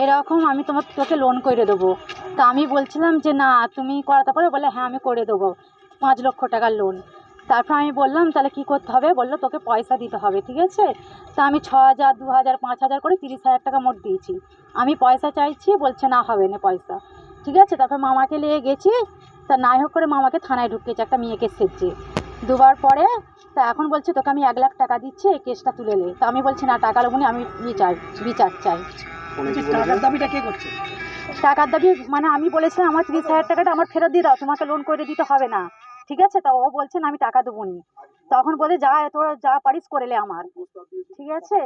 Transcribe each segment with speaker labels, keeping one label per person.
Speaker 1: এরকম আমি তোকে লোন করে দেবো। তা আমি বলছিলাম যে না তুমি করাতে পারো, বলে হ্যাঁ আমি করে দেবো 5 লক্ষ টাকার লোন। তারপর আমি বললাম তাহলে কী করতে হবে, বললো তোকে পয়সা দিতে হবে, ঠিক আছে। তা আমি 6,000 2,000 5,000 করে 30,000 টাকা মোট দিয়েছি। আমি পয়সা চাইছি, বলছে না হবে না পয়সা, ঠিক আছে। তারপর মামাকে নিয়ে গেছি, তা নাই হোক করে মামাকে থানায় ঢুকিয়েছে একটা মেয়েকে সেজছে 2বার পরে। তা এখন বলছে তোকে আমি 1 লাখ টাকা দিচ্ছি, এই কেসটা তুলে নে। তা আমি বলছি না টাকা নেবো না, আমি বিচার চাই।
Speaker 2: টাকার দাবিটা কে করছে?
Speaker 1: টাকার দাবি মানে আমি বলেছিলাম আমার 30,000 টাকাটা আমার ফেরত দিয়ে দাও, তোমাকে লোন করে দিতে হবে না, ঠিক আছে। তা ও বলছে না আমি টাকা দেবো নি। তখন বলে যা তোরা যা পারিস করে লে আমার, ঠিক আছে।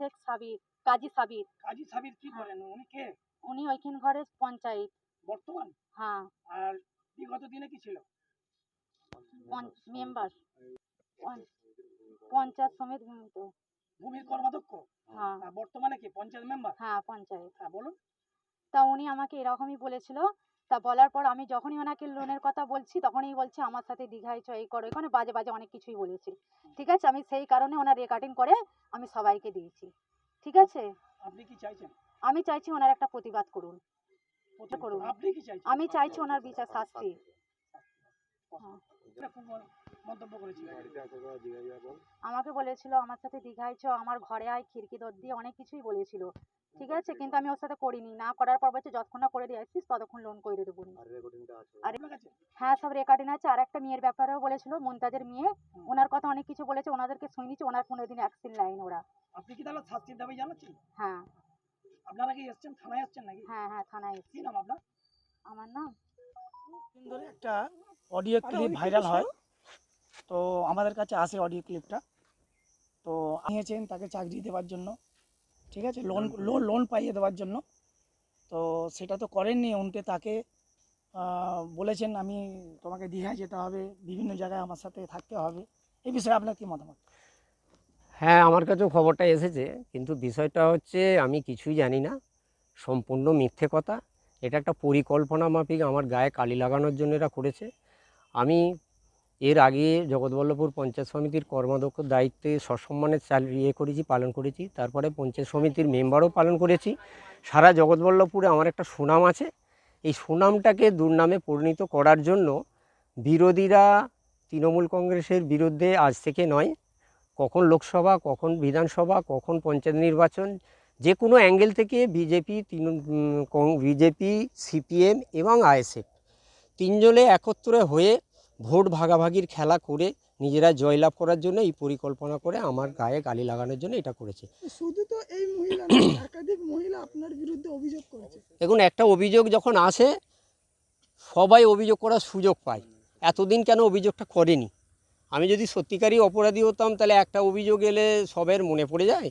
Speaker 1: শেখ সাবির, কাজী সাবির।
Speaker 2: কাজী সাবির কি করেন? উনি কে?
Speaker 1: উনি ওইখান ঘরের পঞ্চায়েত
Speaker 2: বর্তমান।
Speaker 1: হ্যাঁ।
Speaker 2: আর বিগত দিনে কি ছিল?
Speaker 1: মেম্বার পঞ্চায়েত সমিতি
Speaker 2: ভূমির কর্মাধ্যক্ষ।
Speaker 1: হ্যাঁ।
Speaker 2: বর্তমানে কি পঞ্চায়েত মেম্বার?
Speaker 1: হ্যাঁ পঞ্চায়েত।
Speaker 2: হ্যাঁ বলুন।
Speaker 1: তা উনি আমাকে এরকমই বলেছিল। তা বলার পর আমি যখনই ওনাকে লোনের কথা বলছি তখনই বলছে আমার সাথে দীঘায় চ এই করো এখানে বাজে বাজে অনেক কিছুই বলেছে, ঠিক আছে। আমি সেই কারণে ওনার রেকর্ডিং করে আমি সবাইকে দিয়েছি, ঠিক আছে।
Speaker 2: আপনি কি চাইছেন?
Speaker 1: আমি চাইছি ওনার একটা প্রতিবাদ করুন।
Speaker 2: আপনি কি চাইছেন?
Speaker 1: আমি চাইছি ওনার বিচার শাস্তি।
Speaker 2: মন্তব্য করেছিল
Speaker 1: আমাকে বলেছিল আমার সাথে দীঘায় চ, আমার ঘরে আয়, খিড়কি দর দিয়ে অনেক কিছুই বলেছিল, ঠিক আছে। কিন্তু আমি ওর সাথে করিনি, না করার পর বলছে যতক্ষণ না করে দিয়ে আসছিস ততক্ষণ লোন করে দেবো। আর হ্যাঁ সব রেকর্ডিং আছে। আর একটা মেয়ের ব্যাপারেও বলেছিল, মুমতাজের মেয়ে, ওনার কথা অনেক কিছু বলেছে, ওনাদেরকে শুনিয়েছে, ওনার কোনোদিন অ্যাকশন লাইন ওরা।
Speaker 2: আপনি কি তাহলে শাস্তির দাবি জানাচ্ছেন?
Speaker 1: হ্যাঁ।
Speaker 2: আপনারা কি এসেছেন, থানায় এসেছেন নাকি?
Speaker 1: হ্যাঁ হ্যাঁ থানায় এসেছি।
Speaker 2: কি নাম আপনার?
Speaker 1: আমার নাম
Speaker 2: ধরে একটা অডিও ক্লিপ ভাইরাল হয়, তো আমাদের কাছে আসে অডিও ক্লিপটা। তো নিয়েছেন তাকে চাকরি দেওয়ার জন্য, ঠিক আছে, লোন পাইয়ে দেওয়ার জন্য। তো সেটা তো করেননি, উল্টে তাকে বলেছেন আমি তোমাকে দীঘায় যেতে হবে, বিভিন্ন জায়গায় আমার সাথে থাকতে হবে। এই বিষয়ে আপনার কি মতামত?
Speaker 3: হ্যাঁ, আমার কাছেও খবরটা এসেছে, কিন্তু বিষয়টা হচ্ছে আমি কিছুই জানি না, সম্পূর্ণ মিথ্যে কথা। এটা একটা পরিকল্পনা মাফিক আমার গায়ে কালি লাগানোর জন্য এরা করেছে। আমি এর আগে জগৎবল্লভপুর পঞ্চায়েত সমিতির কর্মাধ্যক্ষ দায়িত্বে সসম্মানে পালন করেছি। তারপরে পঞ্চায়েত সমিতির মেম্বারও পালন করেছি। সারা জগৎবল্লভপুরে আমার একটা সুনাম আছে। এই সুনামটাকে দুর্নামে পরিণত করার জন্য বিরোধীরা তৃণমূল কংগ্রেসের বিরুদ্ধে আজ থেকে নয়, কখন লোকসভা, কখন বিধানসভা, কখন পঞ্চায়েত নির্বাচন, যে কোনো অ্যাঙ্গেল থেকে বিজেপি, সিপিএম এবং আইএসএফ তিনজনে একত্রে হয়ে ভোট ভাগাভাগির খেলা করে নিজেরা জয়লাভ করার জন্য এই পরিকল্পনা করে আমার গায়ে গালি লাগানোর জন্য এটা করেছে।
Speaker 4: শুধু তো এই মহিলা একাধিক মহিলা আপনার বিরুদ্ধে অভিযোগ করেছে।
Speaker 3: দেখুন, একটা অভিযোগ যখন আসে সবাই অভিযোগ করার সুযোগ পায়। এতদিন কেন অভিযোগটা করেনি? আমি যদি সত্যিকারই অপরাধী হতাম তাহলে একটা অভিযোগ এলে সবের মনে পড়ে যায়,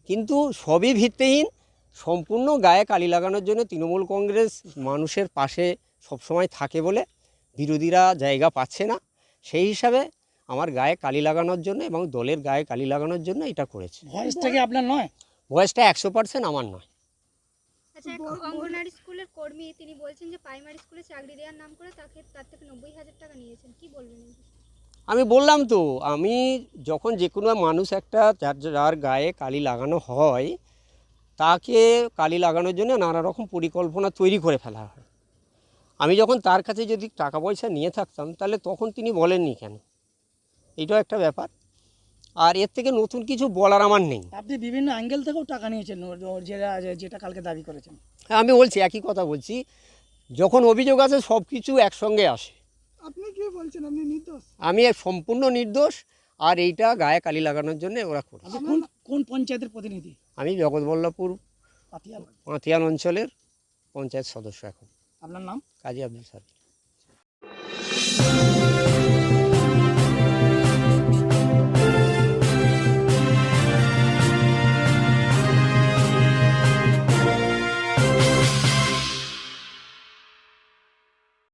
Speaker 3: কিন্তু সবই ভিত্তিহীন। সম্পূর্ণ গায়ে কালি লাগানোর জন্য তৃণমূল কংগ্রেস মানুষের পাশে সবসময় থাকে বলে বিরোধীরা জায়গা পাচ্ছে না, সেই হিসাবে আমার গায়ে কালি লাগানোর জন্য এবং দলের গায়ে কালি লাগানোর জন্য এটা করেছে।
Speaker 2: ভয়েসটা কি আপনার নয়?
Speaker 3: ভয়েসটা 100% আমার নয়।
Speaker 5: আচ্ছা, এক অঙ্গনওয়াড়ি স্কুলের কর্মী তিনি বলছেন যে প্রাইমারি স্কুলে চাকরি দেওয়ার নাম করে তার থেকে 90,000 টাকা নিয়েছেন, কি বলবেন?
Speaker 3: আমি বললাম তো, আমি যখন যে কোনো মানুষ একটা যার গায়ে কালি লাগানো হয় তাকে কালি লাগানোর জন্য নানা রকম পরিকল্পনা তৈরি করে ফেলা হয়। আমি যখন তার কাছে যদি টাকা পয়সা নিয়ে থাকতাম তাহলে তখন তিনি বলেননি কেন, এটাও একটা ব্যাপার। আর এর থেকে নতুন কিছু বলার আমার নেই।
Speaker 2: আপনি বিভিন্ন অ্যাঙ্গেল থেকেও টাকা নিয়েছেন যেটা কালকে দাবি করেছেন।
Speaker 3: হ্যাঁ, আমি বলছি, একই কথা বলছি, যখন অভিযোগ আসে সব কিছু একসঙ্গে আসে।
Speaker 4: আপনি কি বলছেন আপনি নির্দোষ?
Speaker 3: আমি সম্পূর্ণ নির্দোষ, আর এইটা গায়ে কালি লাগানোর জন্য ওরা করে।
Speaker 2: আপনি কোন পঞ্চায়েতের প্রতিনিধি?
Speaker 3: আমি জগৎবল্লভপুর পাতিয়াল অঞ্চলের পঞ্চায়েত সদস্য এখন।
Speaker 2: আপনার নাম?
Speaker 3: কাজী আব্দুল সাদিক।